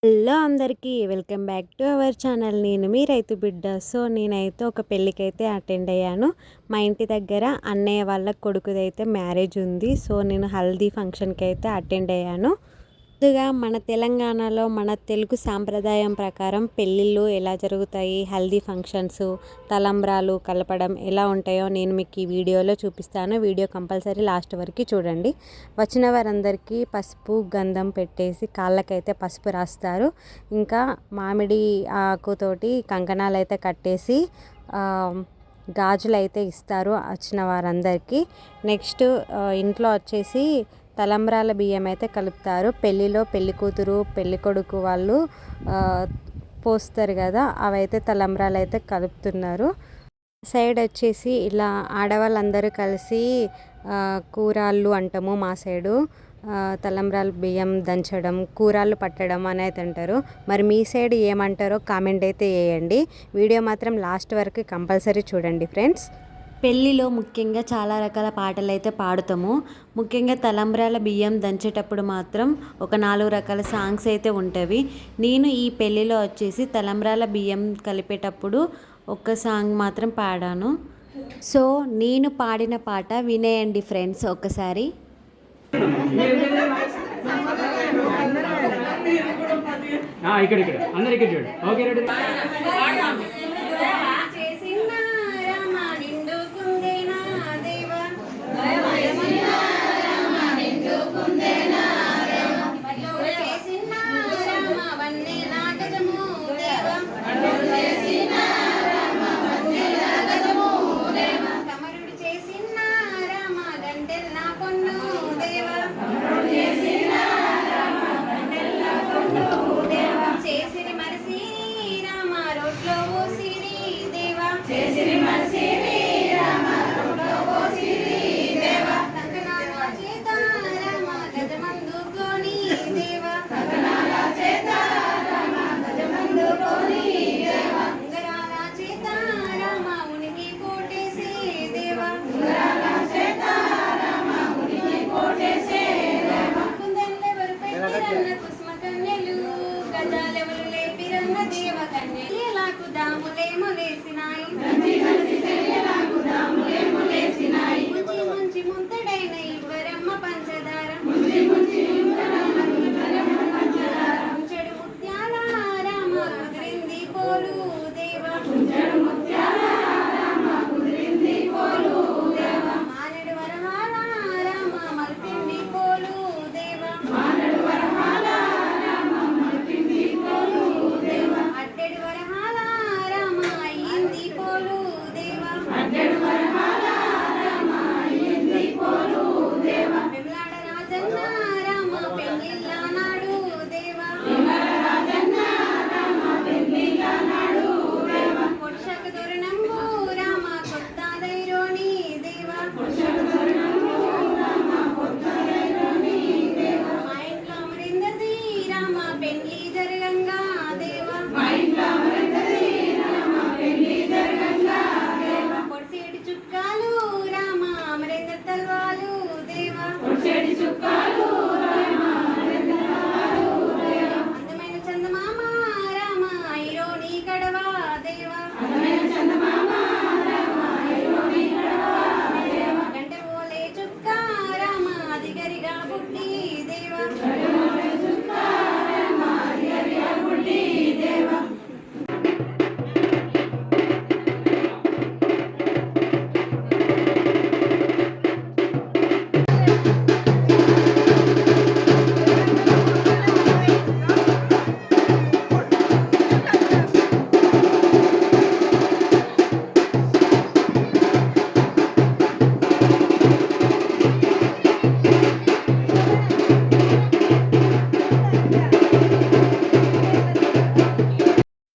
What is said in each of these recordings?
Hello అందరికీ welcome back to our channel. నేను మీ రైతు బిడ్డ. సో నేనైతే ఒక పెళ్ళికైతే అటెండ్ అయ్యాను. మా ఇంటి దగ్గర అన్నయ్య వాళ్ళ కొడుకుదైతే మ్యారేజ్ ఉంది. సో నేను హల్దీ ఫంక్షన్కి అయితే అటెండ్ అయ్యాను. ముందుగా మన తెలంగాణలో మన తెలుగు సాంప్రదాయం ప్రకారం పెళ్ళిళ్ళు ఎలా జరుగుతాయి, హల్దీ ఫంక్షన్స్, తలంబ్రాలు కలపడం ఎలా ఉంటాయో నేను మీకు ఈ వీడియోలో చూపిస్తాను. వీడియో కంపల్సరీ లాస్ట్ వరకు చూడండి. వచ్చిన వారందరికీ పసుపు గంధం పెట్టేసి కాళ్ళకైతే పసుపు రాస్తారు. ఇంకా మామిడి ఆకుతోటి కంకణాలు అయితే కట్టేసి గాజులు అయితే ఇస్తారు వచ్చిన వారందరికీ. నెక్స్ట్ ఇంట్లో వచ్చేసి తలంబ్రాల బియ్యం అయితే కలుపుతారు. పెళ్ళిలో పెళ్లి కూతురు పెళ్లి కొడుకు వాళ్ళు పోస్తారు కదా, అవైతే తలంబ్రాలు అయితే కలుపుతున్నారు. సైడ్ వచ్చేసి ఇలా ఆడవాళ్ళందరూ కలిసి కూరాళ్ళు అంటాము మా సైడు. తలంబ్రాలు బియ్యం దంచడం, కూరాళ్ళు పట్టడం అనేది అంటారు. మరి మీ సైడ్ ఏమంటారో కామెంట్ అయితే వేయండి. వీడియో మాత్రం లాస్ట్ వరకు కంపల్సరీ చూడండి ఫ్రెండ్స్. పెళ్ళిలో ముఖ్యంగా చాలా రకాల పాటలు అయితే పాడుతాము. ముఖ్యంగా తలంబ్రాల బియ్యం దంచేటప్పుడు మాత్రం ఒక 4 రకాల సాంగ్స్ అయితే ఉంటాయి. నేను ఈ పెళ్ళిలో వచ్చేసి తలంబ్రాల బియ్యం కలిపేటప్పుడు ఒక సాంగ్ మాత్రం పాడాను. సో నేను పాడిన పాట వినేయండి ఫ్రెండ్స్ ఒకసారి.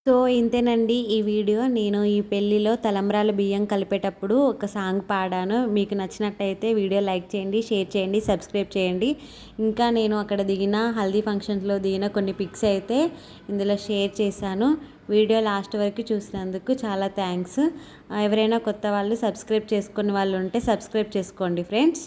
సో ఇంతేనండి ఈ వీడియో. నేను ఈ పెళ్ళిలో తలంబ్రాల బియ్యం కలిపేటప్పుడు ఒక సాంగ్ పాడాను. మీకు నచ్చినట్టయితే వీడియో లైక్ చేయండి, షేర్ చేయండి, సబ్స్క్రైబ్ చేయండి. ఇంకా నేను అక్కడ దిగిన హల్దీ ఫంక్షన్స్లో దిగిన కొన్ని పిక్స్ అయితే ఇందులో షేర్ చేశాను. వీడియో లాస్ట్ వరకు చూసినందుకు చాలా థ్యాంక్స్. ఎవరైనా కొత్త వాళ్ళు సబ్స్క్రైబ్ చేసుకునే వాళ్ళు ఉంటే సబ్స్క్రైబ్ చేసుకోండి ఫ్రెండ్స్.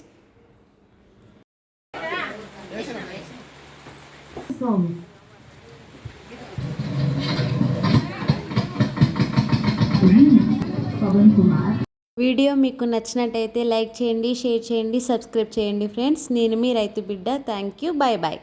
వీడియో మీకు నచ్చినట్టయితే లైక్ చేయండి, షేర్ చేయండి, సబ్స్క్రైబ్ చేయండి ఫ్రెండ్స్. నేను మీ రైతు బిడ్డ. Thank you. Bye bye.